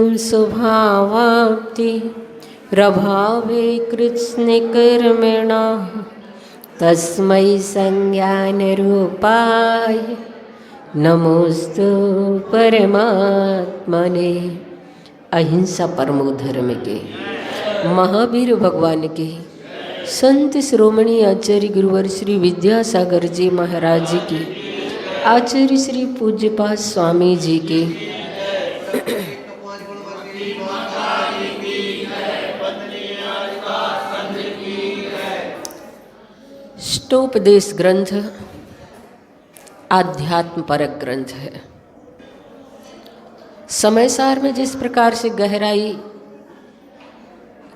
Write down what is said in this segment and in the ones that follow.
स्वभावाप्ति प्रभावे कृत्स्नकर्मणा तस्मै संज्ञानरूपाय नमोस्तु परमात्मने। अहिंसा परमो धर्म के महावीर भगवान के संत श्रोमणी आचार्य गुरुवर श्री विद्यासागर जी महाराज की, आचार्य श्री पूज्यपाद स्वामी जी के, ष्टोपदेश ग्रंथ आध्यात्म परक ग्रंथ है। समयसार में जिस प्रकार से गहराई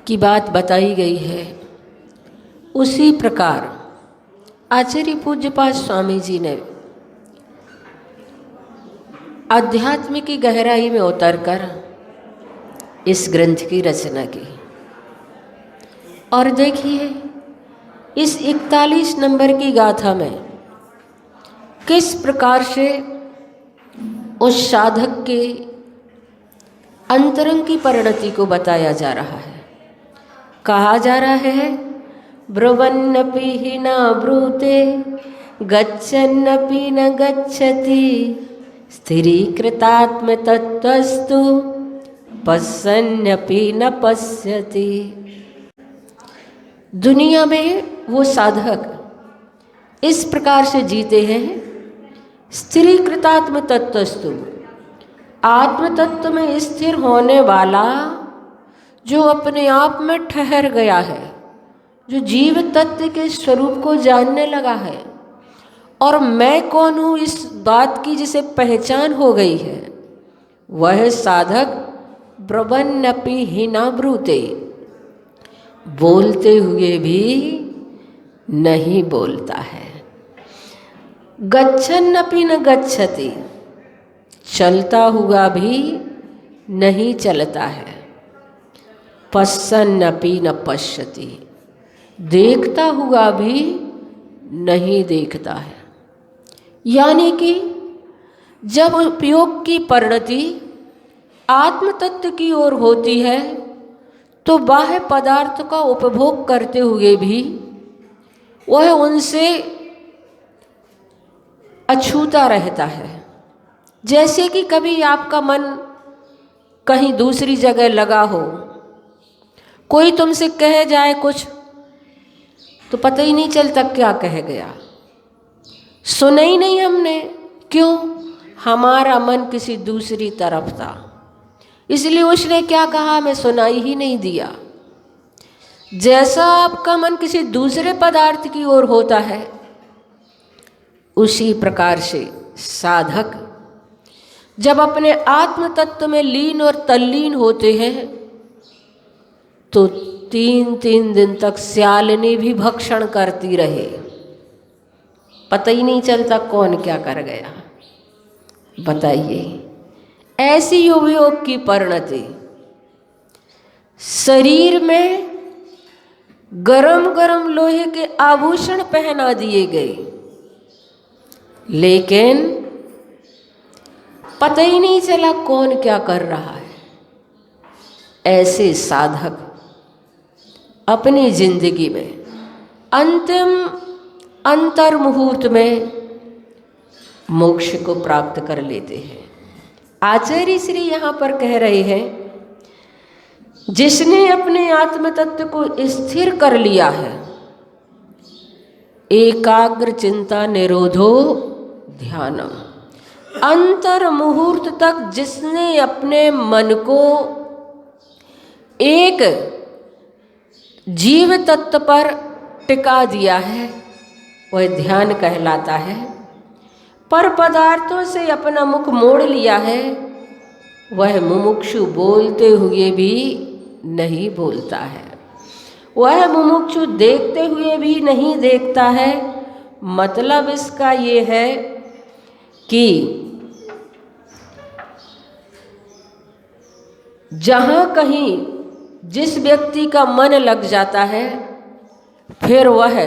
की बात बताई गई है, उसी प्रकार आचार्य पूज्यपाद स्वामी जी ने अध्यात्म की गहराई में उतरकर इस ग्रंथ की रचना की। और देखिए, इस 41 नंबर की गाथा में किस प्रकार से उस साधक के अंतरंग की परिणति को बताया जा रहा है। कहा जा रहा है, ब्रुवन्नपि हि न ब्रूते गच्छन्नपि न गच्छति स्थिरीकृतात्म तत्त्वस्तु पश्यन्नपि न पश्यति। दुनिया में वो साधक इस प्रकार से जीते हैं, स्थिरीकृतात्म तत्त्वस्तु, आत्म तत्व में स्थिर होने वाला, जो अपने आप में ठहर गया है, जो जीव तत्व के स्वरूप को जानने लगा है और मैं कौन हूँ इस बात की जिसे पहचान हो गई है, वह साधक ब्रुवन्नपि हि न ब्रूते, बोलते हुए भी नहीं बोलता है, गच्छन्नपि न गच्छति, चलता हुआ भी नहीं चलता है, पश्यन्नपि न पश्यति, देखता हुआ भी नहीं देखता है। यानी कि जब उपयोग की परिणति आत्म तत्व की ओर होती है, तो बाह्य पदार्थ का उपभोग करते हुए भी वह उनसे अछूता रहता है। जैसे कि कभी आपका मन कहीं दूसरी जगह लगा हो, कोई तुमसे कह जाए कुछ तो पता ही नहीं चलता क्या कह गया, सुना ही नहीं हमने। क्यों? हमारा मन किसी दूसरी तरफ था, इसलिए उसने क्या कहा हमें सुनाई ही नहीं दिया। जैसा आपका मन किसी दूसरे पदार्थ की ओर होता है, उसी प्रकार से साधक जब अपने आत्म तत्व में लीन और तल्लीन होते हैं, तो 3 दिन तक स्यालनी भी भक्षण करती रहे, पता ही नहीं चलता कौन क्या कर गया। बताइए, ऐसी योग की परिणति शरीर में गरम गरम लोहे के आभूषण पहना दिए गए, लेकिन पता ही नहीं चला कौन क्या कर रहा है। ऐसे साधक अपनी जिंदगी में अंतिम अंतर मुहूर्त में मोक्ष को प्राप्त कर लेते हैं। आचार्य श्री यहाँ पर कह रहे हैं, जिसने अपने आत्म तत्व को स्थिर कर लिया है, एकाग्र चिंता निरोधो ध्यानम, अंतर मुहूर्त तक जिसने अपने मन को एक जीव तत्व पर टिका दिया है, वह ध्यान कहलाता है। पर पदार्थों से अपना मुख मोड़ लिया है, वह मुमुक्षु बोलते हुए भी नहीं बोलता है, वह मुमुक्षु देखते हुए भी नहीं देखता है। मतलब इसका ये है कि जहाँ कहीं जिस व्यक्ति का मन लग जाता है, फिर वह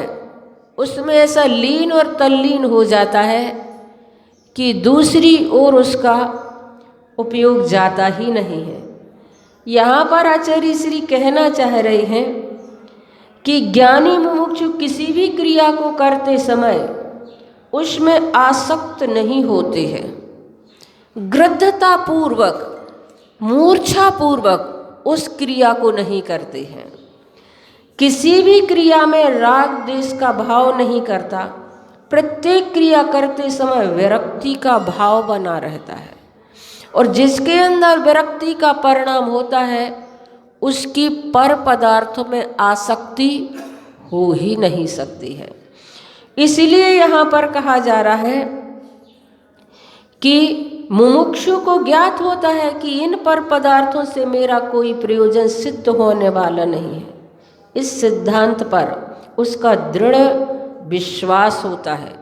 उसमें ऐसा लीन और तल्लीन हो जाता है कि दूसरी ओर उसका उपयोग जाता ही नहीं है। यहाँ पर आचार्य श्री कहना चाह रहे हैं कि ज्ञानी मुमुक्षु किसी भी क्रिया को करते समय उसमें आसक्त नहीं होते हैं, गृद्धता पूर्वक मूर्छा पूर्वक उस क्रिया को नहीं करते हैं, किसी भी क्रिया में राग द्वेष का भाव नहीं करता, प्रत्येक क्रिया करते समय विरक्ति का भाव बना रहता है। और जिसके अंदर विरक्ति का परिणाम होता है उसकी पर पदार्थों में आसक्ति हो ही नहीं सकती है। इसलिए यहाँ पर कहा जा रहा है कि मुमुक्षु को ज्ञात होता है कि इन पर पदार्थों से मेरा कोई प्रयोजन सिद्ध होने वाला नहीं है। इस सिद्धांत पर उसका दृढ़ विश्वास होता है,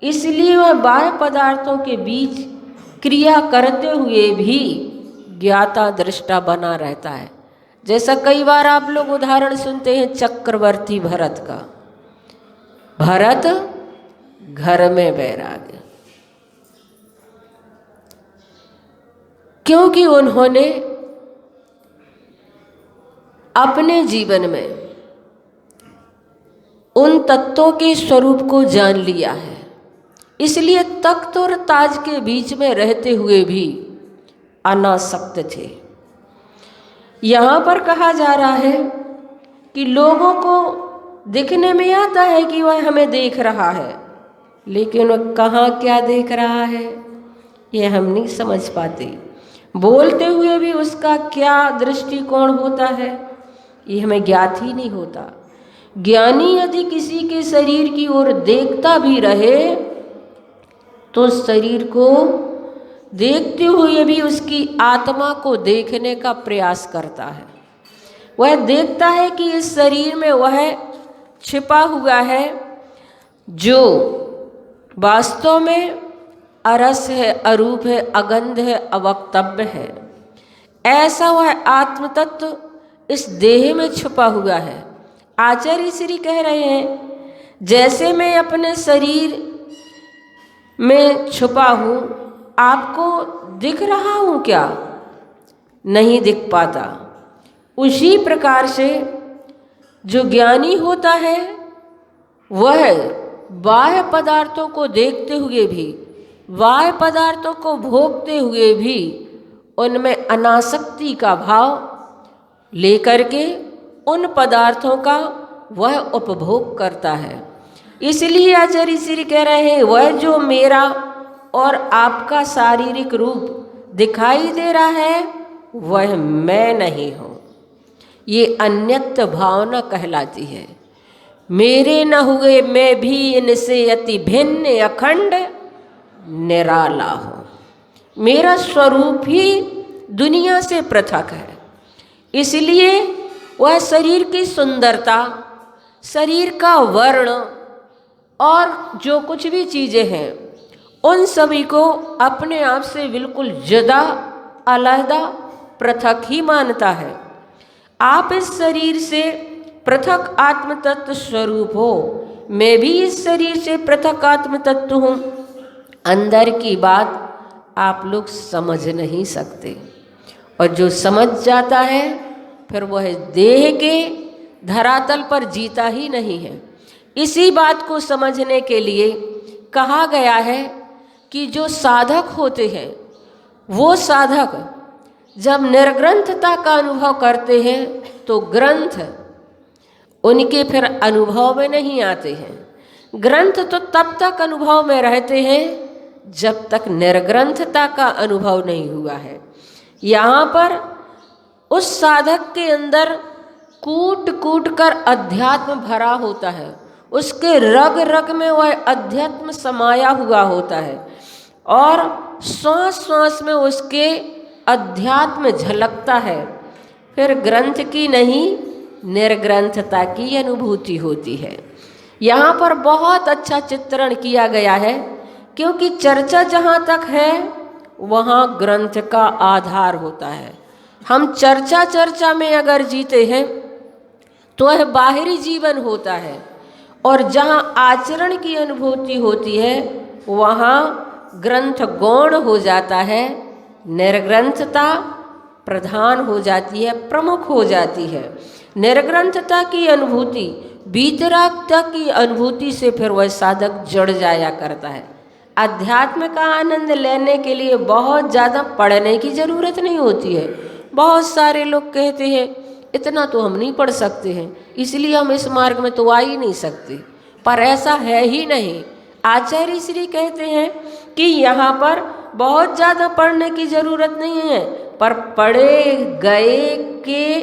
इसलिए वह बाह्य पदार्थों के बीच क्रिया करते हुए भी ज्ञाता दृष्टा बना रहता है। जैसा कई बार आप लोग उदाहरण सुनते हैं चक्रवर्ती भरत का। भरत घर में बैराग, क्योंकि उन्होंने अपने जीवन में उन तत्वों के स्वरूप को जान लिया है, इसलिए तख्त और ताज के बीच में रहते हुए भी अनासक्त थे। यहाँ पर कहा जा रहा है कि लोगों को दिखने में आता है कि वह हमें देख रहा है, लेकिन वह कहाँ क्या देख रहा है ये हम नहीं समझ पाते। बोलते हुए भी उसका क्या दृष्टिकोण होता है ये हमें ज्ञात ही नहीं होता। ज्ञानी यदि किसी के शरीर की ओर देखता भी रहे तो शरीर को देखते हुए भी उसकी आत्मा को देखने का प्रयास करता है। वह देखता है कि इस शरीर में वह छिपा हुआ है जो वास्तव में अरस है, अरूप है, अगंध है, अवक्तव्य है। ऐसा वह आत्म तत्व इस देह में छुपा हुआ है। आचार्य श्री कह रहे हैं जैसे मैं अपने शरीर में छुपा हूँ, आपको दिख रहा हूँ क्या? नहीं दिख पाता। उसी प्रकार से जो ज्ञानी होता है वह बाह्य पदार्थों को देखते हुए भी, बाह्य पदार्थों को भोगते हुए भी उनमें अनासक्ति का भाव लेकर के उन पदार्थों का वह उपभोग करता है। इसलिए आचार्य श्री कह रहे हैं वह जो मेरा और आपका शारीरिक रूप दिखाई दे रहा है वह मैं नहीं हूँ। ये अन्यत्व भावना कहलाती है। मेरे न हुए मैं भी इनसे अति भिन्न अखंड निराला हूँ। मेरा स्वरूप ही दुनिया से पृथक है। इसलिए वह शरीर की सुंदरता, शरीर का वर्ण और जो कुछ भी चीज़ें हैं उन सभी को अपने आप से बिल्कुल जुदा, अलहदा, पृथक ही मानता है। आप इस शरीर से पृथक आत्म तत्व स्वरूप हो, मैं भी इस शरीर से पृथक आत्म तत्व हूँ। अंदर की बात आप लोग समझ नहीं सकते, और जो समझ जाता है फिर वह देह के धरातल पर जीता ही नहीं है। इसी बात को समझने के लिए कहा गया है कि जो साधक होते हैं वो साधक जब निर्ग्रंथता का अनुभव करते हैं तो ग्रंथ उनके फिर अनुभव में नहीं आते हैं। ग्रंथ तो तब तक अनुभव में रहते हैं जब तक निर्ग्रंथता का अनुभव नहीं हुआ है। यहाँ पर उस साधक के अंदर कूट कूट कर अध्यात्म भरा होता है, उसके रग रग में वह अध्यात्म समाया हुआ होता है और श्वास श्वास में उसके अध्यात्म झलकता है। फिर ग्रंथ की नहीं निर्ग्रंथता की अनुभूति होती है। यहाँ पर बहुत अच्छा चित्रण किया गया है, क्योंकि चर्चा जहाँ तक है वहाँ ग्रंथ का आधार होता है। हम चर्चा में अगर जीते हैं तो वह बाहरी जीवन होता है, और जहाँ आचरण की अनुभूति होती है वहाँ ग्रंथ गौण हो जाता है। निर्ग्रंथता प्रधान हो जाती है, प्रमुख हो जाती है। निर्ग्रंथता की अनुभूति, वीतरागता की अनुभूति से फिर वह साधक जुड़ जाया करता है। अध्यात्म का आनंद लेने के लिए बहुत ज़्यादा पढ़ने की ज़रूरत नहीं होती है। बहुत सारे लोग कहते हैं इतना तो हम नहीं पढ़ सकते हैं, इसलिए हम इस मार्ग में तो आ ही नहीं सकते, पर ऐसा है ही नहीं। आचार्य श्री कहते हैं कि यहाँ पर बहुत ज़्यादा पढ़ने की ज़रूरत नहीं है, पर पढ़े गए के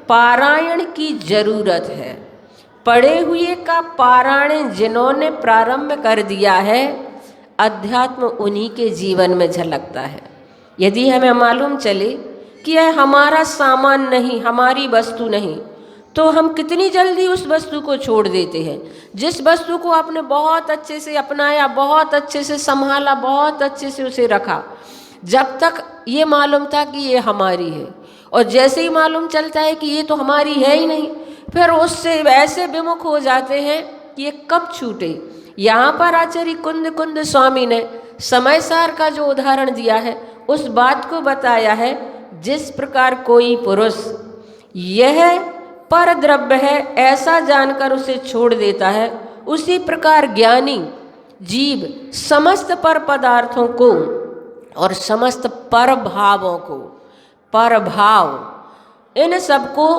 पारायण की ज़रूरत है। पढ़े हुए का पारायण जिन्होंने प्रारंभ कर दिया है, अध्यात्म उन्हीं के जीवन में झलकता है। यदि हमें मालूम चले कि यह हमारा सामान नहीं, हमारी वस्तु नहीं, तो हम कितनी जल्दी उस वस्तु को छोड़ देते हैं। जिस वस्तु को आपने बहुत अच्छे से अपनाया, बहुत अच्छे से संभाला, बहुत अच्छे से उसे रखा, जब तक ये मालूम था कि ये हमारी है, और जैसे ही मालूम चलता है कि ये तो हमारी है ही नहीं, फिर उससे ऐसे विमुख हो जाते हैं कि ये कब छूटे। यहाँ पर आचार्य कुंद कुंद स्वामी ने समय सार का जो उदाहरण दिया है, उस बात को बताया है। जिस प्रकार कोई पुरुष यह पर द्रव्य है ऐसा जानकर उसे छोड़ देता है, उसी प्रकार ज्ञानी जीव समस्त पर पदार्थों को और समस्त पर भावों को, पर भाव इन सबको,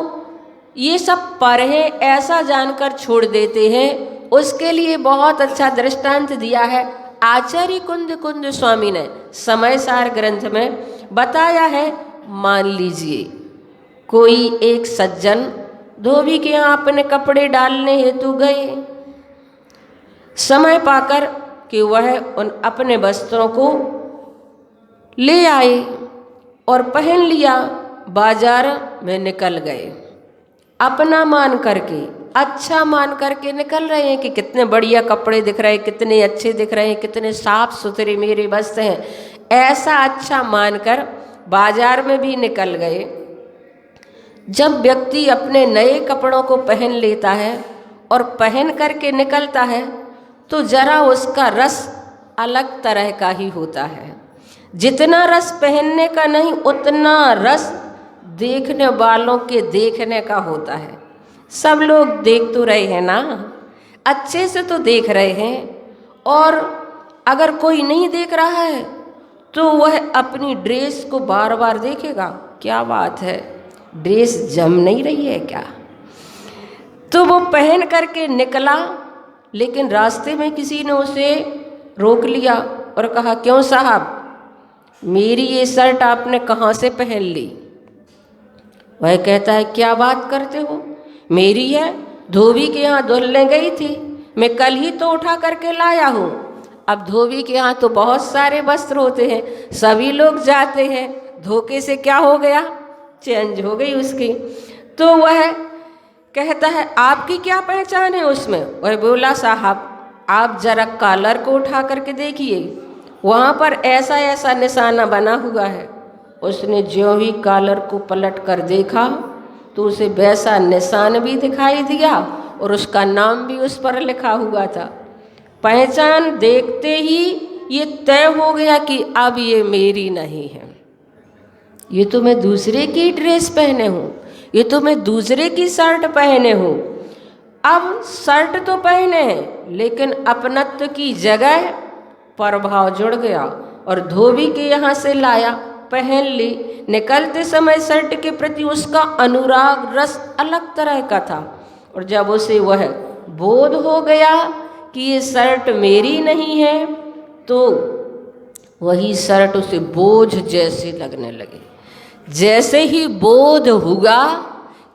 ये सब पर है ऐसा जानकर छोड़ देते हैं। उसके लिए बहुत अच्छा दृष्टांत दिया है आचार्य कुंद कुंद स्वामी ने समय सार ग्रंथ में बताया है। मान लीजिए कोई एक सज्जन धोबी के यहाँ अपने कपड़े डालने हेतु गए, समय पाकर कि वह उन अपने वस्त्रों को ले आए और पहन लिया, बाजार में निकल गए। अपना मान करके, अच्छा मान करके निकल रहे हैं कि कितने बढ़िया कपड़े दिख रहे हैं, कितने अच्छे दिख रहे हैं, कितने साफ सुथरे मेरे वस्त्र हैं, ऐसा अच्छा मानकर बाजार में भी निकल गए। जब व्यक्ति अपने नए कपड़ों को पहन लेता है और पहन करके निकलता है, तो जरा उसका रस अलग तरह का ही होता है। जितना रस पहनने का नहीं, उतना रस देखने वालों के देखने का होता है। सब लोग देख तो रहे हैं ना, अच्छे से तो देख रहे हैं, और अगर कोई नहीं देख रहा है तो वह अपनी ड्रेस को बार बार देखेगा, क्या बात है, ड्रेस जम नहीं रही है क्या। तो वो पहन करके निकला, लेकिन रास्ते में किसी ने उसे रोक लिया और कहा, क्यों साहब, मेरी ये शर्ट आपने कहाँ से पहन ली। वह कहता है, क्या बात करते हो, मेरी है, धोबी के यहाँ धुलने गई थी, मैं कल ही तो उठा करके लाया हूँ। अब धोबी के यहाँ तो बहुत सारे वस्त्र होते हैं, सभी लोग जाते हैं, धोखे से क्या हो गया, चेंज हो गई उसकी। तो वह कहता है, आपकी क्या पहचान है उसमें। वह बोला, साहब आप जरा कॉलर को उठा करके देखिए, वहाँ पर ऐसा ऐसा निशाना बना हुआ है। उसने ज्यों ही कॉलर को पलट कर देखा तो उसे वैसा निशान भी दिखाई दिया और उसका नाम भी उस पर लिखा हुआ था। पहचान देखते ही ये तय हो गया कि अब ये मेरी नहीं है, ये तो मैं दूसरे की ड्रेस पहने हूँ, ये तो मैं दूसरे की शर्ट पहने हूँ। अब शर्ट तो पहने हैं, लेकिन अपनत्व की जगह प्रभाव जुड़ गया और धोबी के यहाँ से लाया, पहन ली। निकलते समय शर्ट के प्रति उसका अनुराग रस अलग तरह का था, और जब उसे वह बोध हो गया कि ये शर्ट मेरी नहीं है, तो वही शर्ट उसे बोझ जैसे लगने लगे। जैसे ही बोध हुआ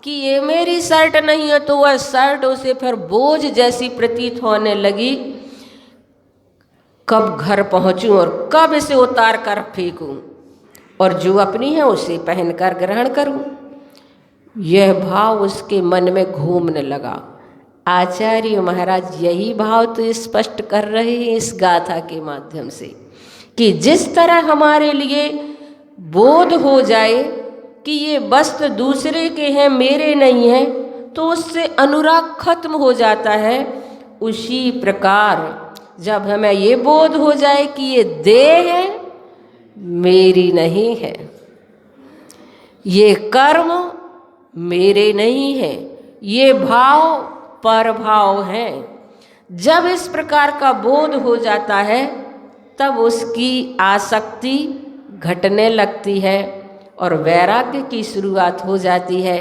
कि ये मेरी शर्ट नहीं है, तो वह शर्ट उसे फिर बोझ जैसी प्रतीत होने लगी। कब घर पहुंचूं और कब इसे उतार कर फेंकूं, और जो अपनी है उसे पहनकर ग्रहण करूं, यह भाव उसके मन में घूमने लगा। आचार्य महाराज यही भाव तो स्पष्ट कर रहे हैं इस गाथा के माध्यम से, कि जिस तरह हमारे लिए बोध हो जाए कि ये वस्त्र दूसरे के हैं, मेरे नहीं हैं, तो उससे अनुराग खत्म हो जाता है। उसी प्रकार जब हमें ये बोध हो जाए कि ये देह है, मेरी नहीं है, ये कर्म मेरे नहीं है, ये भाव परभाव है। जब इस प्रकार का बोध हो जाता है तब उसकी आसक्ति घटने लगती है और वैराग्य की शुरुआत हो जाती है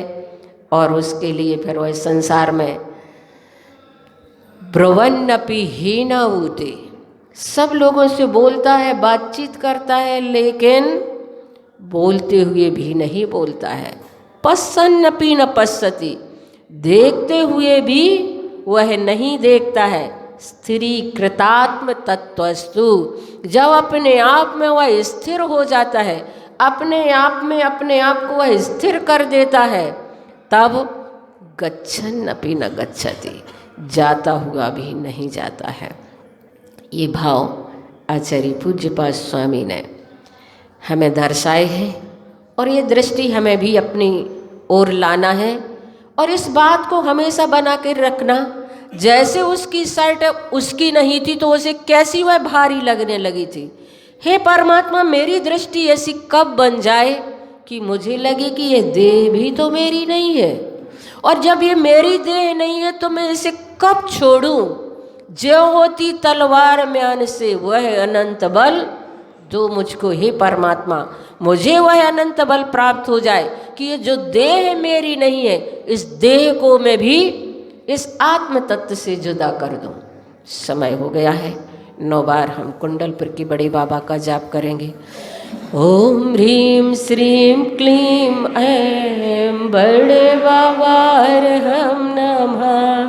और उसके लिए फिर वह संसार में ब्रुवन्नपि हीनावूते, सब लोगों से बोलता है, बातचीत करता है, लेकिन बोलते हुए भी नहीं बोलता है। पश्यन्नपि न पश्यति, देखते हुए भी वह नहीं देखता है। स्थिरीकृतात्म तत्वस्तु, जब अपने आप में वह स्थिर हो जाता है, अपने आप में अपने आप को वह स्थिर कर देता है, तब गच्छन्नपि न गच्छति, जाता हुआ भी नहीं जाता है। ये भाव आचार्य पूज्यपाद स्वामी ने हमें दर्शाए हैं और ये दृष्टि हमें भी अपनी ओर लाना है और इस बात को हमेशा बना कर रखना। जैसे उसकी शर्ट उसकी नहीं थी तो उसे कैसी वह भारी लगने लगी थी। हे परमात्मा, मेरी दृष्टि ऐसी कब बन जाए कि मुझे लगे कि ये देह भी तो मेरी नहीं है, और जब ये मेरी देह नहीं है तो मैं इसे कब छोड़ूं। जो होती तलवार म्यान से वह अनंत बल दो मुझको, हे परमात्मा, मुझे वह अनंत बल प्राप्त हो जाए कि ये जो देह मेरी नहीं है, इस देह को मैं भी इस आत्म तत्व से जुदा कर दूं। समय हो गया है, 9 बार हम कुंडलपुर की बड़े बाबा का जाप करेंगे। ओम ह्रीं श्रीं क्लीं ऐं बड़े बाबा हम नमः।